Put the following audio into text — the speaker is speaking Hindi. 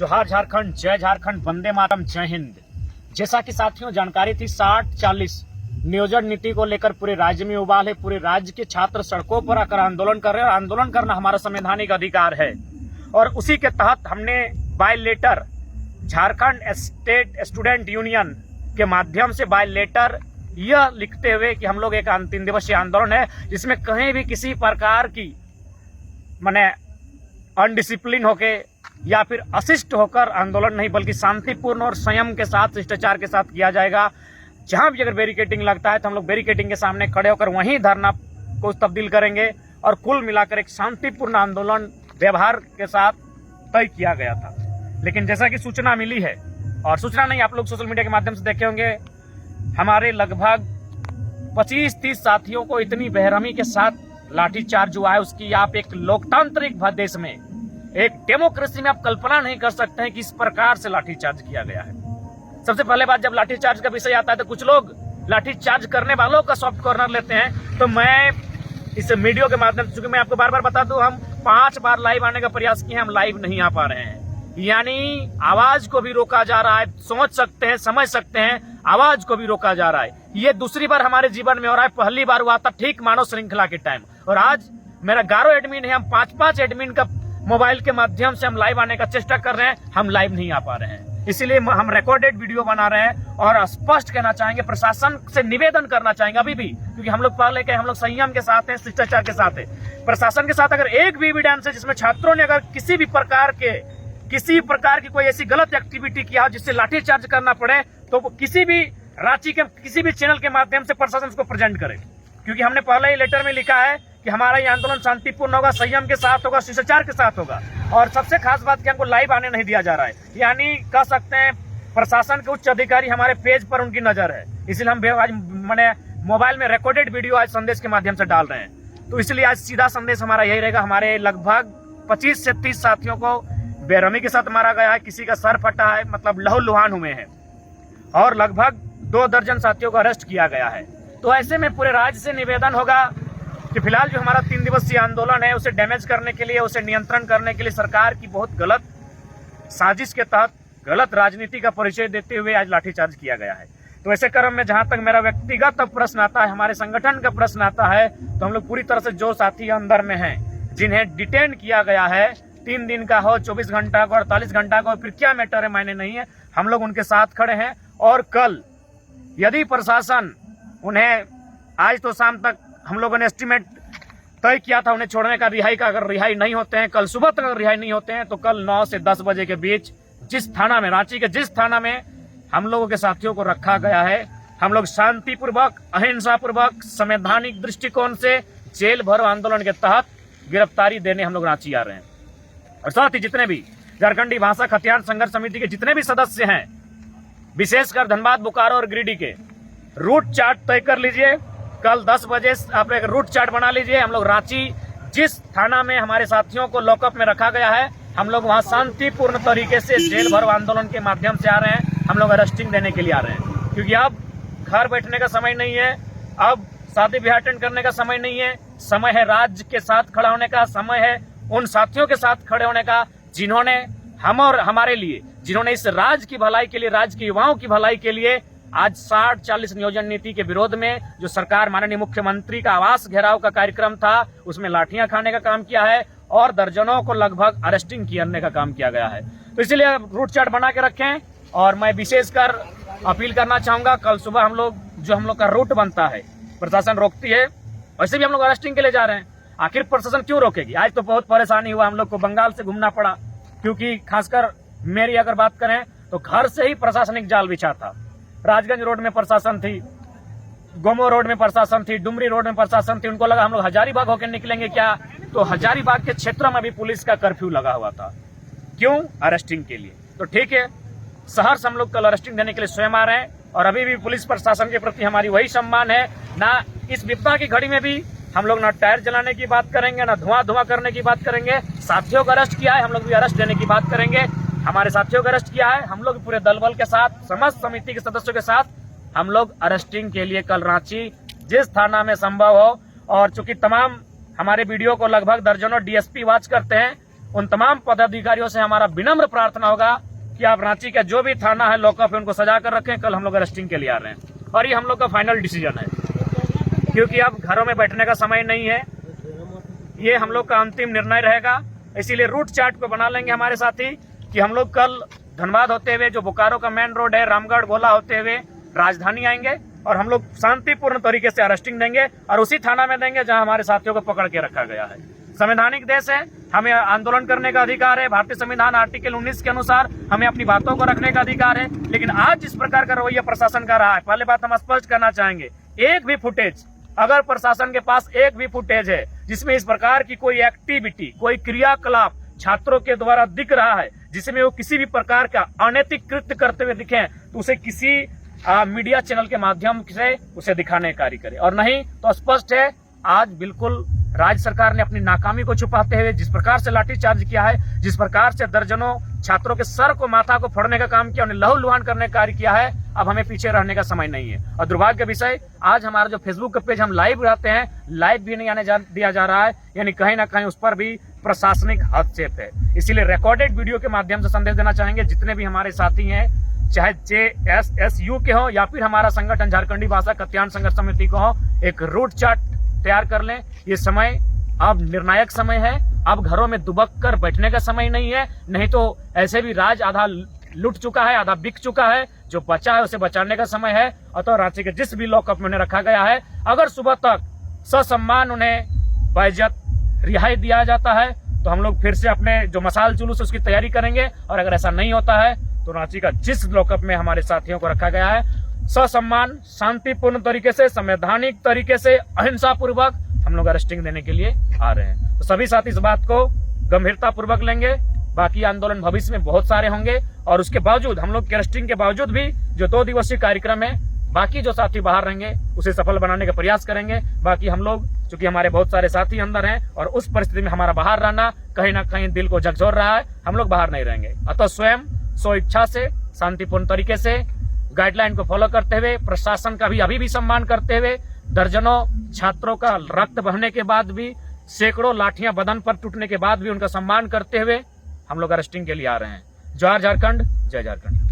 जोहार झारखंड, जय झारखंड, वंदे मातरम, जय हिंद। जैसा कि साथियों जानकारी थी 60-40 नियोजन नीति को लेकर पूरे राज्य में उबाल है। पूरे राज्य के छात्र सड़कों पर आकर आंदोलन कर रहे हैं और आंदोलन करना हमारा संवैधानिक अधिकार है। और उसी के तहत हमने by letter Jharkhand state student union के माध्यम से बाय लेटर यह लिखते हुए कि हम लोग एक 3 दिवसीय आंदोलन है जिसमें कहीं भी किसी प्रकार की माने अनडिसिप्लिन होके या फिर अशिष्ट होकर आंदोलन नहीं बल्कि शांतिपूर्ण और संयम के साथ शिष्टाचार के साथ किया जाएगा। जहां भी अगर बैरिकेडिंग लगता है तो हम लोग बैरिकेडिंग के सामने खड़े होकर वहीं धरना को तब्दील करेंगे और कुल मिलाकर एक शांतिपूर्ण आंदोलन व्यवहार के साथ तय किया गया था। लेकिन जैसा कि सूचना मिली है, और सूचना नहीं आप लोग सोशल मीडिया के माध्यम से देखे होंगे, हमारे लगभग 25-30 साथियों को इतनी बेरहमी के साथ लाठीचार्ज हुआ है, उसकी आप एक लोकतांत्रिक देश में, एक डेमोक्रेसी में आप कल्पना नहीं कर सकते हैं कि इस प्रकार से लाठीचार्ज किया गया है। सबसे पहले बात, जब लाठीचार्ज का विषय आता है तो कुछ लोग लाठीचार्ज करने वालों का सॉफ्ट कॉर्नर लेते हैं। तो मैं इस वीडियो के माध्यम से, चूंकि मैं आपको बार बार बता दूं, हम 5 बार लाइव आने का प्रयास किए, हम लाइव नहीं आ पा रहे हैं। यानी आवाज को भी रोका जा रहा है। सोच सकते हैं, समझ सकते हैं, आवाज को भी रोका जा रहा है। ये दूसरी बार हमारे जीवन में हो रहा है। पहली बार हुआ था ठीक मानव श्रृंखला के टाइम, और आज मेरा 11 एडमिन है, हम 5-5 एडमिन का मोबाइल के माध्यम से हम लाइव आने का चेष्टा कर रहे हैं, हम लाइव नहीं आ पा रहे हैं। इसीलिए हम रिकॉर्डेड वीडियो बना रहे हैं और स्पष्ट कहना चाहेंगे, प्रशासन से निवेदन करना चाहेंगे अभी भी, क्योंकि हम लोग पहले के हम लोग संयम के साथ हैं, शिष्टाचार के साथ है। प्रशासन के साथ अगर एक भी एविडेंस है जिसमें छात्रों ने अगर किसी प्रकार की कोई ऐसी गलत एक्टिविटी किया हो जिससे लाठीचार्ज करना पड़े, तो वो किसी भी रांची के किसी भी चैनल के माध्यम से प्रशासन उसको प्रेजेंट करे। क्योंकि हमने पहले ही लेटर में लिखा है कि हमारा ये आंदोलन शांतिपूर्ण होगा, संयम के साथ होगा, शिष्टाचार के साथ होगा। और सबसे खास बात कि हमको लाइव आने नहीं दिया जा रहा है, यानी कह सकते हैं प्रशासन के उच्च अधिकारी हमारे पेज पर उनकी नजर है। इसलिए हम आज मैंने मोबाइल में रिकॉर्डेड वीडियो आज संदेश के माध्यम से डाल रहे हैं। तो इसलिए आज सीधा संदेश हमारा यही रहेगा, हमारे लगभग 25 से 30 साथियों को बेरहमी के साथ मारा गया है, किसी का सर फटा है, मतलब लहूलुहान हुए हैं, और लगभग 2 दर्जन साथियों को अरेस्ट किया गया है। तो ऐसे में पूरे राज्य से निवेदन होगा कि फिलहाल जो हमारा 3 दिवसीय आंदोलन है उसे डैमेज करने के लिए, उसे नियंत्रण करने के लिए सरकार की बहुत गलत साजिश के तहत गलत राजनीति का परिचय देते हुए आज लाठीचार्ज किया गया है। तो ऐसे क्रम में जहां तक मेरा व्यक्तिगत प्रश्न आता है, हमारे संगठन का प्रश्न आता है, तो हम लोग पूरी तरह से जो साथी अंदर में हैं, जिन्हें डिटेन किया गया है, 3 दिन का हो, 24 घंटा का, 48 घंटा का, फिर क्या मैटर है मायने नहीं है, हम लोग उनके साथ खड़े हैं। और कल यदि प्रशासन उन्हें, आज तो शाम तक हम लोगों ने एस्टिमेट तय किया था उन्हें छोड़ने का, रिहाई का, अगर रिहाई नहीं होते हैं, कल सुबह तक अगर रिहाई नहीं होते हैं, तो कल 9 से 10 बजे के बीच जिस थाना में, रांची के जिस थाना में हम लोगों के साथियों को रखा गया है, हम लोग शांतिपूर्वक, अहिंसापूर्वक, संवैधानिक दृष्टिकोण से जेल भरो आंदोलन के तहत गिरफ्तारी देने हम लोग रांची आ रहे हैं। और साथ ही जितने भी झारखंडी भाषा खतियान संघर्ष समिति के जितने भी सदस्य हैं, विशेषकर धनबाद, बोकारो और गिरिडीह के, रूट चार्ट तय कर लीजिए। कल 10 बजे आप एक रूट चार्ट बना लीजिए। हम लोग रांची जिस थाना में हमारे साथियों को लॉकअप में रखा गया है, हम लोग वहां शांतिपूर्ण तरीके से जेल भरो आंदोलन के माध्यम से आ रहे हैं। हम लोग अरेस्टिंग देने के लिए आ रहे हैं, क्योंकि अब घर बैठने का समय नहीं है, अब शादी ब्याह अटेंड करने का समय नहीं है, समय है राज्य के साथ खड़ा होने का, समय है उन साथियों के साथ खड़े होने का जिन्होंने हम और हमारे लिए, जिन्होंने इस राज्य की भलाई के लिए, राज्य के युवाओं की भलाई के लिए आज 60-40 नियोजन नीति के विरोध में जो सरकार, माननीय मुख्यमंत्री का आवास घेराव का कार्यक्रम था, उसमें लाठियां खाने का काम किया है और दर्जनों को लगभग अरेस्टिंग करने का काम किया गया है। तो इसलिए रूट चार्ट बना के रखें। और मैं विशेषकर अपील करना चाहूंगा, कल सुबह हम लोग का रूट बनता है, प्रशासन रोकती है, वैसे भी हम लोग अरेस्टिंग के लिए जा रहे हैं। आखिर प्रशासन क्यों रोकेगी? आज तो बहुत परेशानी हुआ, हम लोग को बंगाल से घूमना पड़ा, क्योंकि खासकर मेरी अगर बात करें तो घर से ही प्रशासनिक जाल बिछा था। राजगंज रोड में प्रशासन थी, गोमो रोड में प्रशासन थी, डुमरी रोड में प्रशासन थी। उनको लगा हम लोग हजारीबाग होकर निकलेंगे क्या, तो हजारीबाग के क्षेत्र में भी पुलिस का कर्फ्यू लगा हुआ था। क्यों? अरेस्टिंग के लिए। तो ठीक है, शहर से हम लोग कल अरेस्टिंग देने के लिए स्वयं आ रहे हैं, और अभी भी पुलिस प्रशासन के प्रति हमारी वही सम्मान है। ना इस विपदा की घड़ी में भी हम लोग ना टायर जलाने की बात करेंगे, ना धुआं करने की बात करेंगे। साथियों को अरेस्ट किया है, हम लोग भी अरेस्ट देने की बात करेंगे। हमारे साथियों को अरेस्ट किया है, हम लोग पूरे दल बल के साथ, समस्त समिति के सदस्यों के साथ हम लोग अरेस्टिंग के लिए कल रांची जिस थाना में संभव हो, और चूंकि तमाम हमारे वीडियो को लगभग दर्जनों डीएसपी वॉच करते हैं, उन तमाम पदाधिकारियों से हमारा विनम्र प्रार्थना होगा कि आप रांची का जो भी थाना है लॉकअप है उनको सजा कर रखें। कल हम लोग अरेस्टिंग के लिए आ रहे हैं और ये हम लोग का फाइनल डिसीजन है, क्योंकि अब घरों में बैठने का समय नहीं है। ये हम लोग का अंतिम निर्णय रहेगा। इसीलिए रूट चार्ट को बना लेंगे हमारे साथी कि हम लोग कल धनबाद होते हुए जो बोकारो का मेन रोड है रामगढ़ गोला होते हुए राजधानी आएंगे और हम लोग शांतिपूर्ण तरीके से अरेस्टिंग देंगे और उसी थाना में देंगे जहां हमारे साथियों को पकड़ के रखा गया है। संवैधानिक देश है, हमें आंदोलन करने का अधिकार है। भारतीय संविधान आर्टिकल 19 के अनुसार हमें अपनी बातों को रखने का अधिकार है। लेकिन आज जिस प्रकार का रवैया प्रशासन का रहा है, पहले बात हम स्पष्ट करना चाहेंगे, एक भी फुटेज, अगर प्रशासन के पास एक भी फुटेज है जिसमें इस प्रकार की कोई एक्टिविटी, कोई क्रियाकलाप छात्रों के द्वारा दिख रहा है जिसमें वो किसी भी प्रकार का अनैतिक कृत्य करते हुए दिखे, तो उसे किसी मीडिया चैनल के माध्यम से उसे दिखाने का कार्य करे। और नहीं तो स्पष्ट है, आज बिल्कुल राज्य सरकार ने अपनी नाकामी को छुपाते हुए जिस प्रकार से लाठीचार्ज किया है, जिस प्रकार से दर्जनों छात्रों के सर को, माथा को फोड़ने का काम किया, उन्हें लहूलुहान करने का कार्य किया है, अब हमें पीछे रहने का समय नहीं है। और दुर्भाग्य का विषय, आज हमारा जो फेसबुक का पेज हम लाइव रहते हैं, लाइव भी नहीं आने दिया जा रहा है, यानी कहीं ना कहीं उस पर भी प्रशासनिक हस्तक्षेप है। इसीलिए रिकॉर्डेड वीडियो के माध्यम से संदेश देना चाहेंगे जितने भी हमारे साथी हैं, चाहे JSSU के हो या फिर हमारा संगठन झारखंडी भाषा कत्यान संघर्ष समिति को हो, एक रूट चार्ट तैयार कर लें। ये समय अब निर्णायक समय है, अब घरों में दुबक कर बैठने का समय नहीं है। नहीं तो ऐसे भी राज आधा लुट चुका है, आधा बिक चुका है, जो बचा है उसे बचाने का समय है। अतः रांची के जिस भी लॉकअप में उन्हें रखा गया है, अगर सुबह तक ससम्मान उन्हें बाइज्जत रिहाई दिया जाता है तो हम लोग फिर से अपने जो मसाल जुलूस उसकी तैयारी करेंगे। और अगर ऐसा नहीं होता है तो रांची का जिस लॉकअप में हमारे साथियों को रखा गया है, ससम्मान, शांतिपूर्ण तरीके से, संवैधानिक तरीके से, अहिंसा पूर्वक हम लोग अरेस्टिंग देने के लिए आ रहे हैं। तो सभी साथी इस बात को गंभीरता पूर्वक लेंगे। बाकी आंदोलन भविष्य में बहुत सारे होंगे और उसके बावजूद, हम लोग के अरेस्टिंग के बावजूद भी जो 2 दिवसीय कार्यक्रम है, बाकी जो साथी बाहर रहेंगे उसे सफल बनाने का प्रयास करेंगे। बाकी हम लोग, चूंकि हमारे बहुत सारे साथी अंदर हैं और उस परिस्थिति में हमारा बाहर रहना कहीं ना कहीं दिल को झकझोर रहा है, हम लोग बाहर नहीं रहेंगे। अतः स्वयं स्व इच्छा से, शांतिपूर्ण तरीके से, गाइडलाइन को फॉलो करते हुए, प्रशासन का भी अभी भी सम्मान करते हुए, दर्जनों छात्रों का रक्त बहने के बाद भी, सैकड़ों लाठियां बदन पर टूटने के बाद भी उनका सम्मान करते हुए हम लोग अरेस्टिंग के लिए आ रहे हैं। जय झारखंड, जय झारखंड।